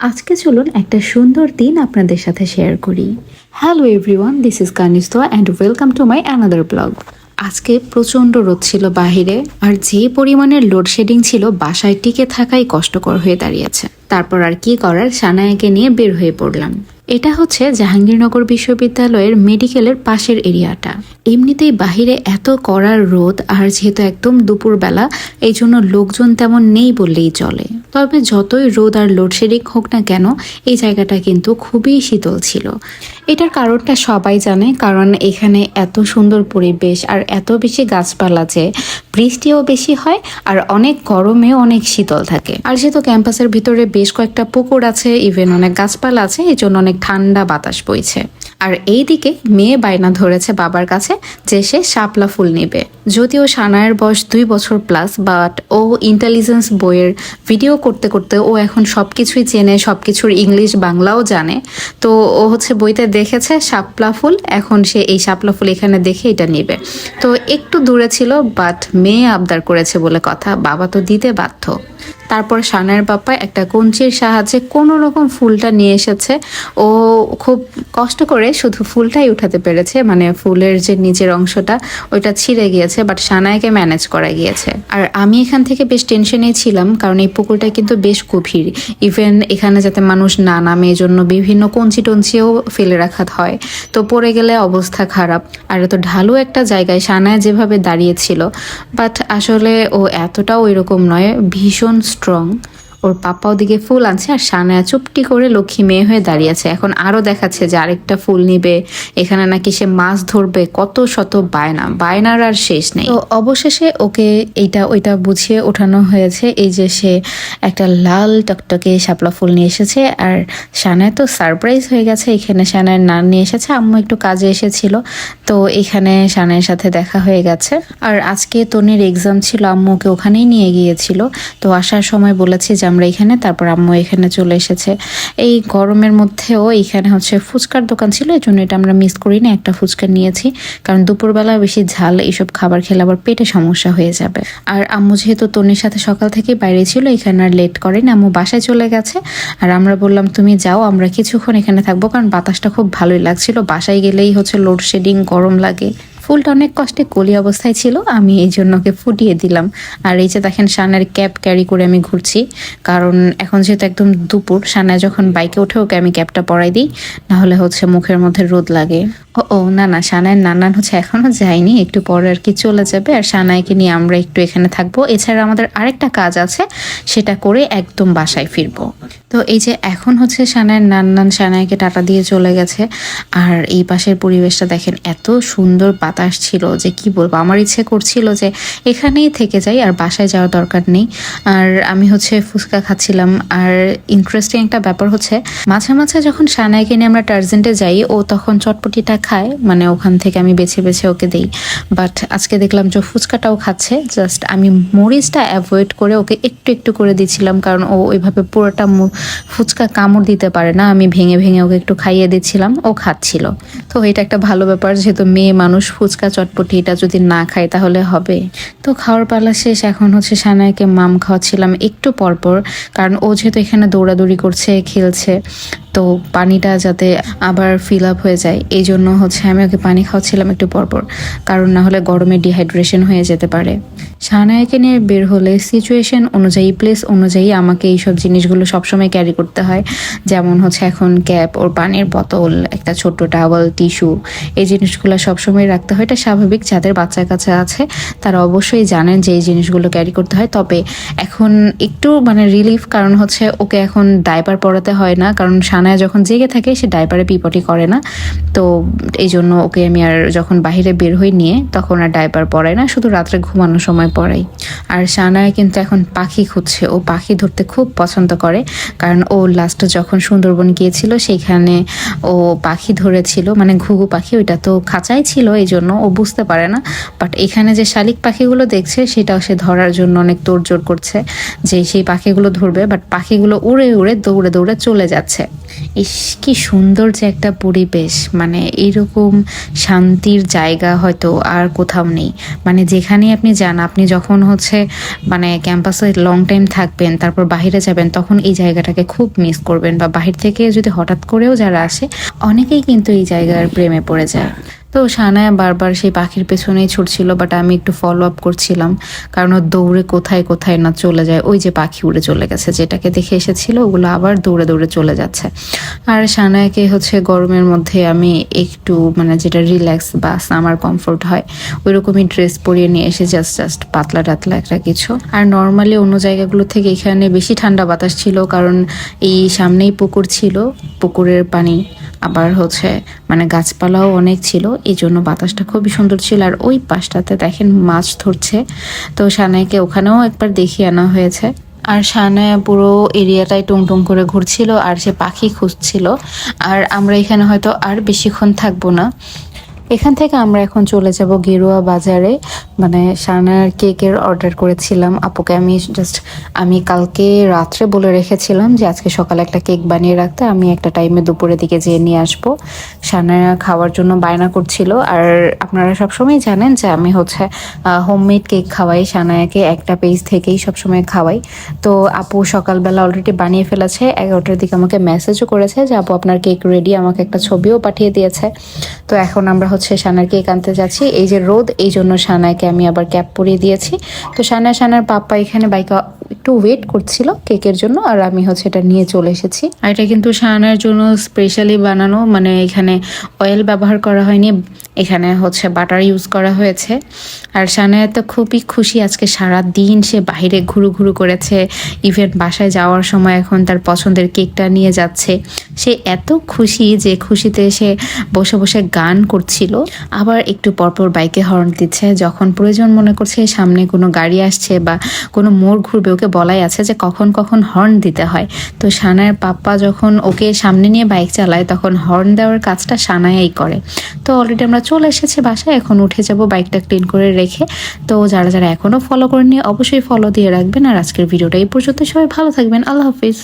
আজকে চলুন একটা সুন্দর দিন আপনাদের সাথে শেয়ার করি। হ্যালো এভরিওয়ান, দিস ইজ কানিস্তোয়া and welcome to my another blog. আজকে প্রচণ্ড রোদ ছিল বাহিরে, আর যে পরিমাণের লোডশেডিং ছিল বাসায় টিকে থাকাই কষ্টকর হয়ে দাঁড়িয়েছে। তারপর আর কি করার, সানায়াকে নিয়ে বের হয়ে পড়লাম। এটা হচ্ছে জাহাঙ্গীরনগর বিশ্ববিদ্যালয়ের মেডিকেলের পাশের এরিয়াটা। এমনিতেই বাহিরে এত কড়া রোদ, আর যেহেতু একদম দুপুরবেলা, এই জন্য লোকজন তেমন নেই বললেই চলে। তবে যতই রোদ আর লোডশেডিং হোক না কেন, এই জায়গাটা কিন্তু খুবই শীতল ছিল। এটার কারণটা সবাই জানে, কারণ এখানে এত সুন্দর পরিবেশ আর এত বেশি গাছপালা যে বৃষ্টিও বেশি হয় আর অনেক গরমেও অনেক শীতল থাকে। আর যেহেতু ক্যাম্পাসের ভিতরে বেশ কয়েকটা পুকুর আছে, ইভেন অনেক গাছপালা আছে, এই জন্য অনেক ঠান্ডা বাতাস বইছে। আর এইদিকে মেয়ে বায়না ধরেছে বাবার কাছে যে সে শাপলা ফুল নেবে। যদিও সানায়ের বয়স 2 বছর প্লাস, বাট ও ইন্টেলিজেন্স বইয়ের ভিডিও করতে করতে ও এখন সবকিছুই চেনে, সবকিছুর ইংলিশ বাংলাও জানে। তো ও হচ্ছে বইতে দেখেছে শাপলা ফুল, এখন সে এই শাপলা ফুল এখানে দেখে এটা নেবে। তো একটু দূরে ছিল, বাট মেয়ে আবদার করেছে বলে কথা, বাবা তো দিতে বাধ্য। তারপর সানায়ের বাবা একটা কঞ্চির সাহায্যে কোনো রকম ফুলটা নিয়ে এসেছে। ও খুব কষ্ট করে শুধু ফুলটাই উঠাতে পেরেছে, মানে ফুলের যে নিচের অংশটা ওইটা ছিঁড়ে গিয়েছে, বাট সানায়াকে ম্যানেজ করা গিয়েছে। আর আমি এখান থেকে বেশ টেনশনেই ছিলাম, কারণ এই পুকুরটা কিন্তু বেশ গভীর। ইভেন এখানে যাতে মানুষ না নামে, এই জন্য বিভিন্ন কঞ্চি টঞ্চিও ফেলে রাখা হয়, তো পড়ে গেলে অবস্থা খারাপ। আর এত ঢালু একটা জায়গায় সানায়া যেভাবে দাঁড়িয়েছিল, বাট আসলে ও এতটাও এরকম নয়, ভীষণ স্ট্রং। ওর পাপ্পা ওদিকে ফুল আনছে আর সানায়া চুপটি করে লক্ষ্মী মেয়ে হয়ে দাঁড়িয়েছে। এখন আরো দেখাচ্ছে যে আরেকটা ফুল নিবে, এখানে নাকি সে মাছ ধরবে, কত শত বায়নার আর শেষ নেই। তো অবশেষে ওকে এইটা ওইটা বুঝিয়ে ওঠানো হয়েছে। এই যে সে একটা লাল টকটকে শাপলা ফুল নিয়ে এসেছে, আর সানায়া তো সারপ্রাইজ হয়ে গেছে। এখানে সানায়ের নান নিয়ে এসেছে, আম্মু একটু কাজে এসেছিল, তো এখানে সানায়ের সাথে দেখা হয়ে গেছে। আর আজকে তনির এক্সাম ছিল, আম্মুকে ওখানেই নিয়ে গিয়েছিল। তো আসার সময় বলেছি যে আমরা এখানে, তারপর আম্মু এখানে চলে এসেছে। এই গরমের মধ্যেও এখানে হচ্ছে ফুচকার দোকান ছিল, এই জন্য এটা আমরা মিস করি না, একটা ফুচকা নিয়েছি, কারণ দুপুরবেলা বেশি ঝাল এইসব খাবার খেলে আবার পেটে সমস্যা হয়ে যাবে। আর আম্মু যেহেতু তনির সাথে সকাল থেকে বাইরে ছিল, এখানে আর লেট করেনি, আম্মু বাসায় চলে গেছে। আর আমরা বললাম তুমি যাও, আমরা কিছুক্ষণ এখানে থাকবো, কারণ বাতাসটা খুব ভালোই লাগছিল। বাসায় গেলেই হচ্ছে লোডশেডিং, গরম লাগে। ফুলটা অনেক কষ্টে কলি অবস্থায় ছিল, আমি এই জন্য ওকে ফুটিয়ে দিলাম। আর এই যে দেখেন সানার ক্যাপ ক্যারি করে আমি ঘুরছি, কারণ এখন যেহেতু একদম দুপুর, সানা যখন বাইকে ওঠে ওকে আমি ক্যাপটা পরাই দিই, নাহলে হচ্ছে মুখের মধ্যে রোদ লাগে। ও না না, সানায়ের নানান হচ্ছে এখনো যায়নি, একটু পরে আর কি চলে যাবে। আর সানাইকে নিয়ে আমরা একটু এখানে থাকবো। এছাড়া আমাদের আরেকটা কাজ আছে, সেটা করে একদম বাসায় ফিরবো। তো এই যে এখন হচ্ছে সানায়ের নানান সানাইকে টাটা দিয়ে চলে গেছে। আর এই পাশের পরিবেশটা দেখেন, এত সুন্দর বাতাস ছিল যে কি বলবো, আমার ইচ্ছে করছিল যে এখানেই থেকে যাই, আর বাসায় যাওয়ার দরকার নেই। আর আমি হচ্ছে ফুচকা খাচ্ছিলাম। আর ইন্টারেস্টিং একটা ব্যাপার হচ্ছে, মাঝে মাঝে যখন সানাইকে নিয়ে আমরা টার্জেন্টে যাই, ও তখন চটপটিটা খায়, মানে ওখান থেকে আমি বেছে বেছে ওকে দেই। বাট আজকে দেখলাম যে ফুচকাটাও খাচ্ছে, জাস্ট আমি মরিচটা অ্যাভয়েড করে ওকে একটু একটু করে দিচ্ছিলাম, কারণ ও ওইভাবে পুরোটা ফুচকা কামড় দিতে পারে না। আমি ভেঙে ভেঙে ওকে একটু খাইয়ে দিচ্ছিলাম, ও খাচ্ছিল। তো এটা একটা ভালো ব্যাপার, যেহেতু মেয়ে মানুষ, ফুচকা চটপটি এটা যদি না খায় তাহলে হবে। তো খাওয়ার পালা শেষ, এখন হচ্ছে সানাইকে মাম খাওয়াচ্ছিলাম একটু পরপর, কারণ ও যেহেতু এখানে দৌড়াদৌড়ি করছে, খেলছে, তো পানিটা যাতে আবার ফিল আপ হয়ে যায়, এই জন্য হচ্ছে আমি ওকে পানি খাওয়াচ্ছিলাম একটু পরপর, কারণ না হলে গরমে ডিহাইড্রেশন হয়ে যেতে পারে। সানায়াকে নিয়ে বের হলে সিচুয়েশন অনুযায়ী, প্লেস অনুযায়ী আমাকে এইসব জিনিসগুলো সবসময় ক্যারি করতে হয়। যেমন হচ্ছে এখন ক্যাপ, ওর পানির বোতল, একটা ছোট্ট টাওয়াল, টিস্যু, এই জিনিসগুলো সবসময় রাখতে হয়। এটা স্বাভাবিক, যাদের বাচ্চা কাছে আছে তারা অবশ্যই জানেন যে এই জিনিসগুলো ক্যারি করতে হয়। তবে এখন একটু মানে রিলিফ, কারণ হচ্ছে ওকে এখন ডাইপার পরাতে হয় না, কারণ সানায়া যখন জেগে থাকে সে ডাইপারে পিপটি করে না। তো এই জন্য ওকে আমি আর যখন বাহিরে বের হই নিয়ে, তখন আর ডাইপার পরাই না, শুধু রাত্রে ঘুমানোর সময় পরাই। আর সানায়া কিন্তু এখন পাখি খুঁজছে, ও পাখি ধরতে খুব পছন্দ করে, কারণ ও লাস্টে যখন সুন্দরবন গিয়েছিল সেইখানে ও পাখি ধরেছিল, মানে ঘুঘু পাখি, ওইটা তো খাঁচাই ছিল, এই জন্য ও বুঝতে পারে না। বাট এখানে যে শালিক পাখিগুলো দেখছে সেটাও সে ধরার জন্য অনেক তোড়জোড় করছে যে সেই পাখিগুলো ধরবে, বাট পাখিগুলো উড়ে উড়ে দৌড়ে দৌড়ে চলে যাচ্ছে। ইস কি সুন্দর যে একটা পরিবেশ, মানে এইরকম শান্তির জায়গা হয়তো আর কোথাও নেই। মানে যেখানে আপনি যান, আপনি যখন হচ্ছে মানে ক্যাম্পাসে লং টাইম থাকবেন তারপর বাইরে যাবেন, তখন এই জায়গাটাকে খুব মিস করবেন। বা বাহির থেকে যদি হঠাৎ করেও যারা আসে, অনেকেই কিন্তু এই জায়গার প্রেমে পড়ে যায়। তো সানায়া বারবার সেই পাখির পেছনেই ছুটছিল, বাট আমি একটু ফলো আপ করছিলাম, কারণ ও দৌড়ে কোথায় কোথায় না চলে যায়। ওই যে পাখি উড়ে চলে গেছে, যেটাকে দেখে এসেছিল ওগুলো আবার দৌড়ে দৌড়ে চলে যাচ্ছে। আর সানায়াকে হচ্ছে গরমের মধ্যে আমি একটু মানে যেটা রিল্যাক্স বা আমার কমফোর্ট হয় ওই রকমই ড্রেস পরিয়ে নিয়ে এসে জাস্ট পাতলা টাতলা একটা কিছু। আর নর্মালি অন্য জায়গাগুলো থেকে এখানে বেশি ঠান্ডা বাতাস ছিল, কারণ এই সামনেই পুকুর ছিল, পুকুরের পানি আবার হচ্ছে মানে গাছপালাও অনেক ছিল, এই জন্য বাতাসটা খুবই সুন্দর ছিল। আর ওই পাশটাতে দেখেন মাছ ধরছে, তো সানাইকে ওখানেও একবার দেখিয়ে আনা হয়েছে। আর সানায়া পুরো এরিয়াটাই টুং টুং করে ঘুরছিল আর সে পাখি খুঁজছিল। আর আমরা এখানে হয়তো আর বেশিক্ষণ থাকবো না, এখান থেকে আমরা এখন চলে যাব গেরুয়া বাজারে। মানে সানার কেকের অর্ডার করেছিলাম আপুকে, আমি কালকে রাত্রে বলে রেখেছিলাম যে আজকে সকালে একটা কেক বানিয়ে রাখতে, আমি একটা টাইমে দুপুরের দিকে যেয়ে নিয়ে আসবো। সানায়া খাওয়ার জন্য বায়না করছিল। আর আপনারা সবসময় জানেন যে আমি হচ্ছে হোমমেড কেক খাওয়াই সানায়াকে, একটা পেজ থেকেই সবসময় খাওয়াই। তো আপু সকালবেলা অলরেডি বানিয়ে ফেলেছে, 11টার দিকে আমাকে মেসেজও করেছে যে আপু আপনার কেক রেডি, আমাকে একটা ছবিও পাঠিয়ে দিয়েছে। তো এখন আমরা হচ্ছে সানার কেক আনতে যাচ্ছি। এই যে রোদ, এই জন্য সানাকে আমি আবার ক্যাপ পরিয়ে দিয়েছি। তো সানার পাপ্পা এখানে বাইকে একটু ওয়েট করছিল কেকের জন্য, আর আমি হচ্ছে এটা নিয়ে চলে এসেছি। আর এটা কিন্তু সানার জন্য স্পেশালি বানানো, মানে এখানে অয়েল ব্যবহার করা হয়নি, এখানে হচ্ছে বাটার ইউজ করা হয়েছে। আর সানায়া তো খুবই খুশি, আজকে সারা দিন সে বাইরে ঘুরু করেছে, ইভেন বাসায় যাওয়ার সময় এখন তার পছন্দের কেকটা নিয়ে যাচ্ছে। সে এত খুশি যে খুশিতে সে বসে বসে গান করছিল, আবার একটু পরপর বাইকে হর্ন দিচ্ছে যখন প্রয়োজন মনে করছে সামনে কোনো গাড়ি আসছে বা কোনো মোড় ঘুরবে। ওকে বলাই আছে যে কখন কখন হর্ন দিতে হয়। তো সানায়ের পাপ্পা যখন ওকে সামনে নিয়ে বাইক চালায় তখন হর্ন দেওয়ার কাজটা সানায়াই করে। তো অলরেডি আমরা চলে এসেছি বাসায়, এখন উঠে যাব বাইকটা ক্লিন করে রেখে। তো যারা যারা এখনও ফলো করেননি অবশ্যই ফলো দিয়ে রাখবেন। আর আজকের ভিডিওটা এই পর্যন্ত, সবাই ভালো থাকবেন, আল্লাহ হাফিজ।